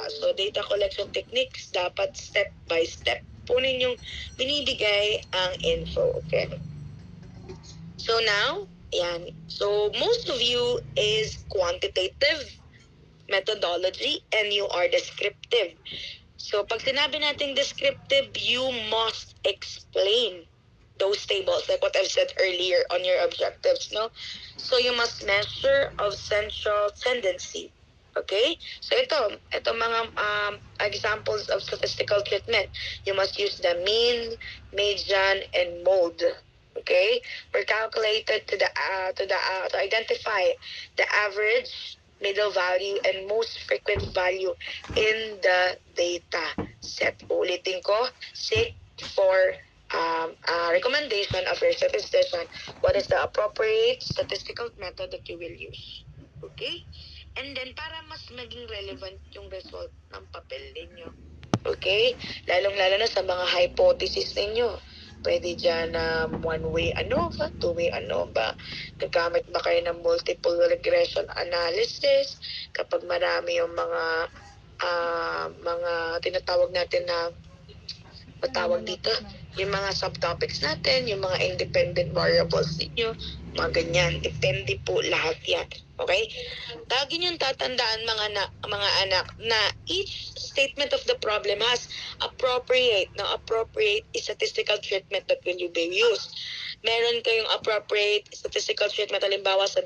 So, data collection techniques, dapat step by step po ninyong binibigay ang info. Okay? So, now, yan. So, most of you is quantitative methodology and you are descriptive. So, pag sinabi natin descriptive, you must explain those tables, like what I've said earlier on your objectives, no? So, you must measure of central tendency. Okay? So, ito mga examples of statistical treatment. You must use the mean, median, and mode. Okay? Were calculated to identify the average, middle value, and most frequent value in the data set. Ulitin ko, seek for recommendation of your statistician. What is the appropriate statistical method that you will use? Okay? And then, para mas maging relevant yung result ng papel ninyo. Okay? Lalong-lalo na sa mga hypothesis ninyo. Pwede dyan one-way two-way gagamit ba kayo ng multiple regression analysis kapag marami yung mga tinatawag natin na patawag dito, yung mga subtopics natin, yung mga independent variables ninyo, mga ganyan. Depende po lahat yan. Okay? Lagi niyong tatandaan mga anak na each statement of the problem has appropriate statistical treatment that will be used. Meron kayong appropriate statistical treatment halimbawa sa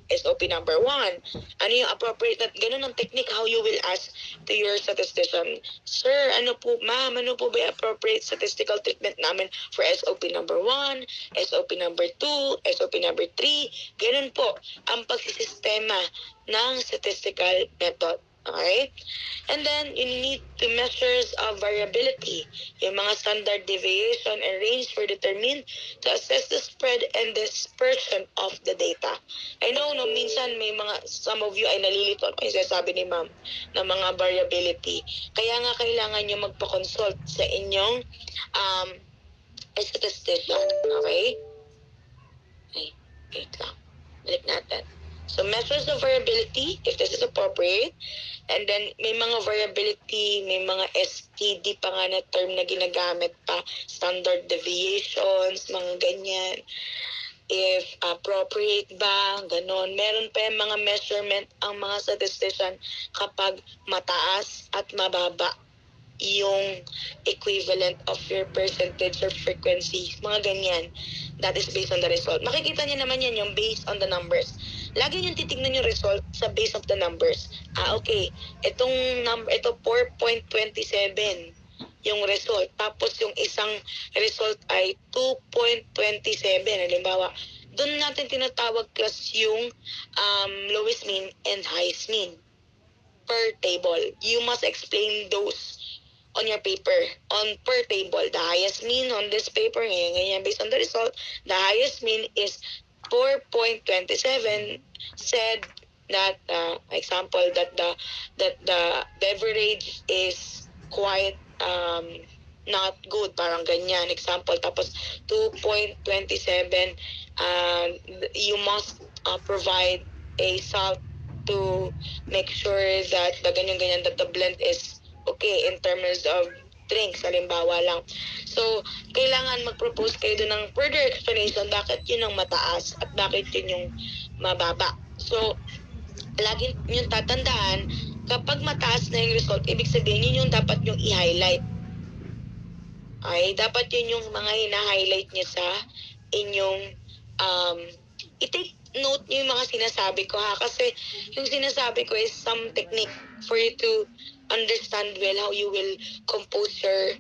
SOP number 1. Ano yung appropriate, ganun ang technique how you will ask to your statistician, sir, ano po ba yung appropriate statistical treatment namin for SOP number 1, SOP number 2, SOP number 3, ganun po ang pagsisistema ng statistical method. Okay? And then, you need to measures of variability. Yung mga standard deviation and range were determined to assess the spread and dispersion of the data. I know, minsan may some of you ay nalilito yung sinasabi ni ma'am ng mga variability. Kaya nga kailangan nyo magpa-consult sa inyong statistician. Okay? Wait lang. Balik natin. So, measures of variability, if this is appropriate. And then, may mga variability, may mga STD pa nga na term na ginagamit pa. Standard deviations, mga ganyan. If appropriate ba, ganon. Meron pa yung mga measurement ang mga statistician kapag mataas at mababa yung equivalent of your percentage or frequency, mga ganyan. That is based on the result. Makikita niyo naman yan yung based on the numbers. Lagi niyong titignan yung result sa base of the numbers. Okay, ito 4.27 yung result. Tapos yung isang result ay 2.27. Halimbawa, doon natin tinatawag class yung lowest mean and highest mean per table. You must explain those on your paper, on per table. The highest mean on this paper, ganyan, based on the result, the highest mean is 4.27, said that, example, that the beverage is quite not good, parang ganyan, example. Tapos 2.27, you must provide a salt to make sure that the ganyan-ganyan, that the blend is okay in terms of drinks, halimbawa lang. So, kailangan mag-propose kayo doon ng further explanation bakit yun ang mataas at bakit yun yung mababa. So, lagi yung tatandaan, kapag mataas na yung result, ibig sabihin yun yung dapat yung i-highlight. Okay? Dapat yun yung mga hina-highlight niya sa inyong i-take note niyo yung mga sinasabi ko ha, kasi yung sinasabi ko is some technique for you to understand well how you will compose your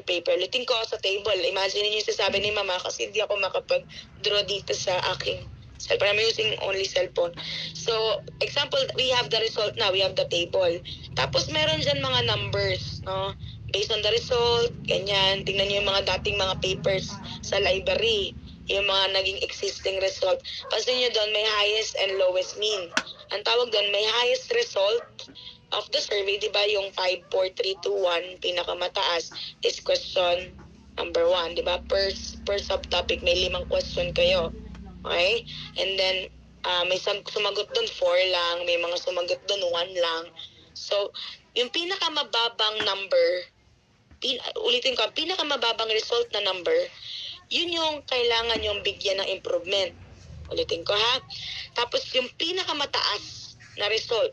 paper. Ulitin ko sa table. Imagine niyo yung sasabi ni mama kasi hindi ako makapag-draw dito sa aking cellphone. I'm using only cellphone. So, example, we have the result now. We have the table. Tapos meron dyan mga numbers, no? Based on the result, ganyan. Tingnan niyo yung mga dating mga papers sa library. Yung mga naging existing result. Pansin nyo doon, may highest and lowest mean. Ang tawag doon, may highest result of the survey, di ba, yung 5, 4, 3, 2, 1, pinakamataas is question number 1, di ba? Per subtopic, may 5 question kayo. Okay? And then, May sumagot doon 4 lang, may mga sumagot doon 1 lang. So, yung pinakamababang number, ulitin ko, pinakamababang result na number, yun yung kailangan yung bigyan ng improvement. Ulitin ko ha. Tapos yung pinakamataas na result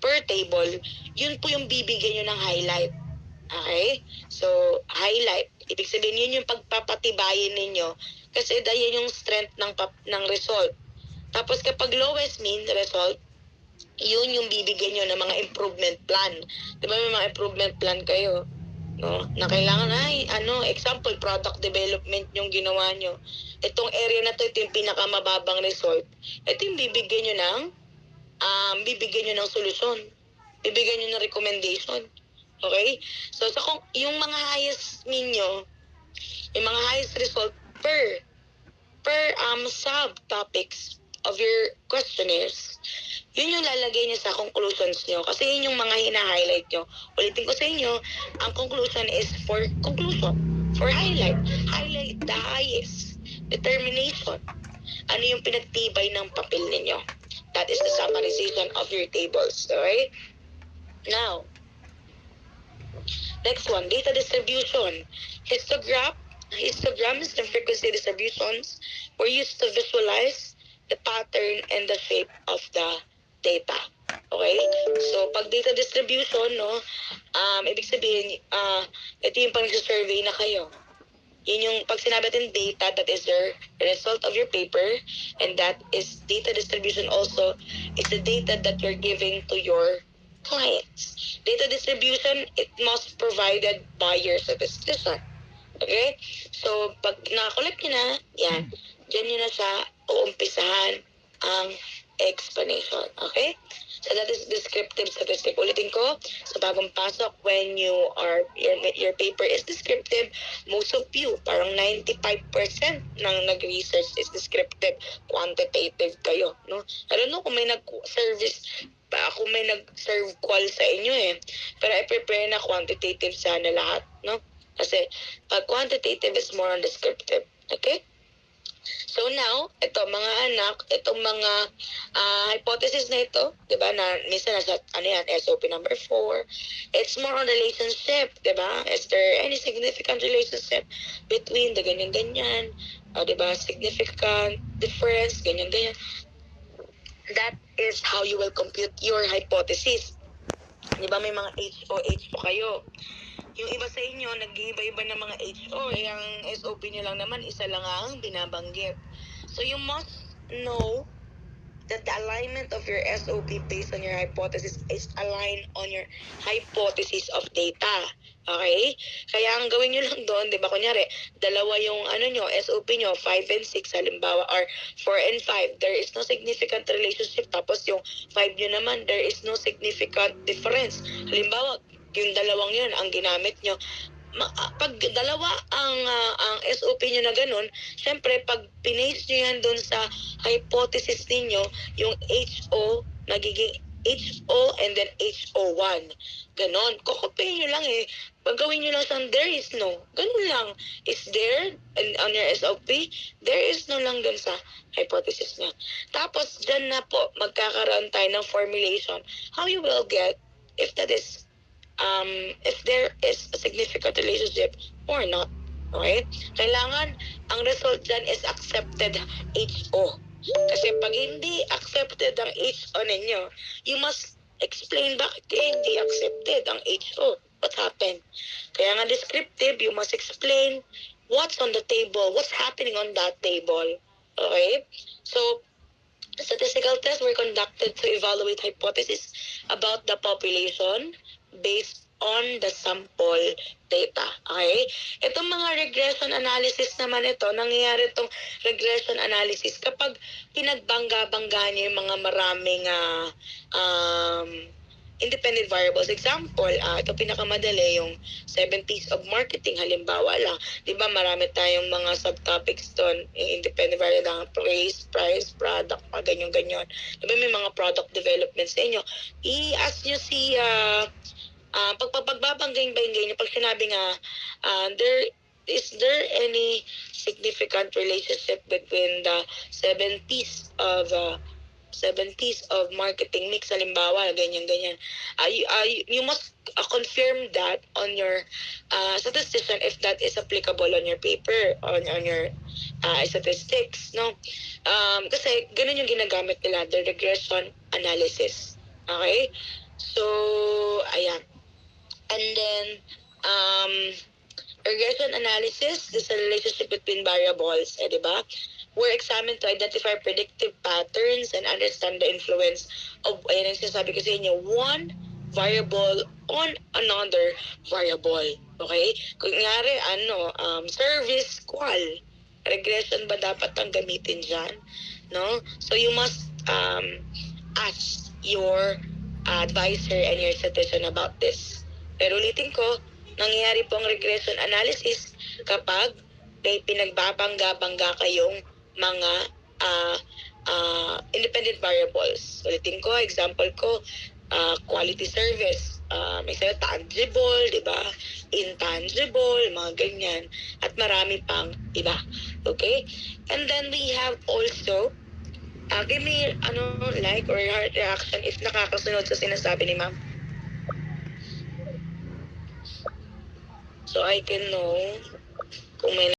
per table, yun po yung bibigyan nyo ng highlight. Okay? So, highlight. Ibig sabihin, yun yung pagpapatibayin ninyo kasi dahil yung strength ng result. Tapos kapag lowest mean result, yun yung bibigyan nyo ng mga improvement plan. Di ba may mga improvement plan kayo? No? Na kailangan, example, product development yung ginawa nyo. Itong area na to, ito yung pinakamababang result. Ito yung bibigyan nyo ng solusyon. Bibigyan nyo ng recommendation. Okay? So, yung mga highest ninyo, yung mga highest result per subtopics of your questionnaires, yun yung lalagay niyo sa conclusions niyo. Kasi yun yung mga hina-highlight niyo. Ulitin ko sa inyo, ang conclusion is for conclusion. For highlight. Highlight the highest. Determination. Ano yung pinagtibay ng papel ninyo. That is the summarization of your tables. Okay? Now, next one, data distribution. Histograms and frequency distributions were used to visualize the pattern and the shape of the data. Okay? So, pag data distribution, no, ibig sabihin, ito yung pang-survey na kayo. Yun yung, pag sinabi natin data, that is the result of your paper, and that is data distribution also, is the data that you're giving to your clients. Data distribution, it must provided by your statistician. Okay? So, pag nakakolect nyo na, yan, dyan nyo na siya uumpisahan ang explanation. Okay? So, that is descriptive statistic. Ulitin ko, sa bagong pasok, when your paper is descriptive, most of you, parang 95% ng nag-research is descriptive, quantitative kayo. No? I don't know kung may nag-service kung may nag-serve call sa inyo Pero I prepare na quantitative sana lahat, no? Kasi pag quantitative is more on descriptive. Okay? So now, ito mga anak, itong mga hypothesis na ito, 'di ba? Na minsan nasa SOP number 4. It's more on relationship, 'di ba? Is there any significant relationship between the ganyan-ganyan? 'Di ba? Significant difference, ganyan-ganyan. That is how you will compute your hypothesis. Di ba may mga HO po kayo? Yung iba sa inyo, nag-iiba-iba ng mga HO. Ang SOP nyo lang naman, isa lang ang binabanggit. So you must know that the alignment of your SOP based on your hypothesis is aligned on your hypothesis of data. Okay? Kaya ang gawin nyo lang doon, di ba, kunyari, dalawa yung SOP nyo, 5 and 6, halimbawa, or 4 and 5, there is no significant relationship. Tapos yung 5 nyo naman, there is no significant difference. Halimbawa, yung dalawang yun, ang ginamit nyo, pag dalawa ang SOP nyo na ganun, syempre pag pinaste nyo yan dun sa hypothesis ninyo, yung HO nagiging HO and then HO1. Ganon. Kokopyahin nyo lang Pagawin nyo lang siyang there is no. Ganun lang. Is there and on your SOP, there is no lang dun sa hypothesis nyo. Tapos dyan na po magkakaroon tayo ng formulation. How you will get if that is if there is a significant relationship or not. Okay? Kailangan, ang result dyan is accepted HO. Kasi pag hindi accepted ang HO ninyo, you must explain bakit hindi accepted ang HO. What happened? Kaya nga descriptive, you must explain what's on the table, what's happening on that table. Okay? So, statistical tests were conducted to evaluate hypotheses about the population based on the sample data. Okay? Itong mga regression analysis naman ito, nangyayari itong regression analysis kapag pinagbangga-bangga niya yung mga maraming independent variables. Example, ito pinakamadali, yung 7 P's of marketing, halimbawa lang. Di ba marami tayong mga subtopics doon, yung independent variable, place, price, product, ganyan-ganyan. Di ba may mga product development sa inyo? I-ask nyo si, pagbabanggay nyo, pag sinabi nga, there is there any significant relationship between the seven P's of marketing mix, halimbawa, ganyan-ganyan. You must confirm that on your statistician if that is applicable on your paper, on your statistics, no? Kasi ganun yung ginagamit nila, the regression analysis. Okay? So, ayan. And then, um, regression analysis is a relationship between variables, di ba? Were examined to identify predictive patterns and understand the influence of, ayan ang sinasabi ko sa inyo, one variable on another variable. Okay? Kung ngari, service qual, regression ba dapat ang gamitin dyan? No? So you must ask your advisor and your statistician about this. Pero ulitin ko, nangyayari po ang regression analysis kapag may pinagbabangga-bangga kayong mga independent variables. Ulitin ko, example ko, quality service. May sayo, tangible, di ba? Intangible, mga ganyan. At marami pang iba. Okay? And then we have also, give me like or heart reaction if nakakasunod sa sinasabi ni ma'am. So I can know kung may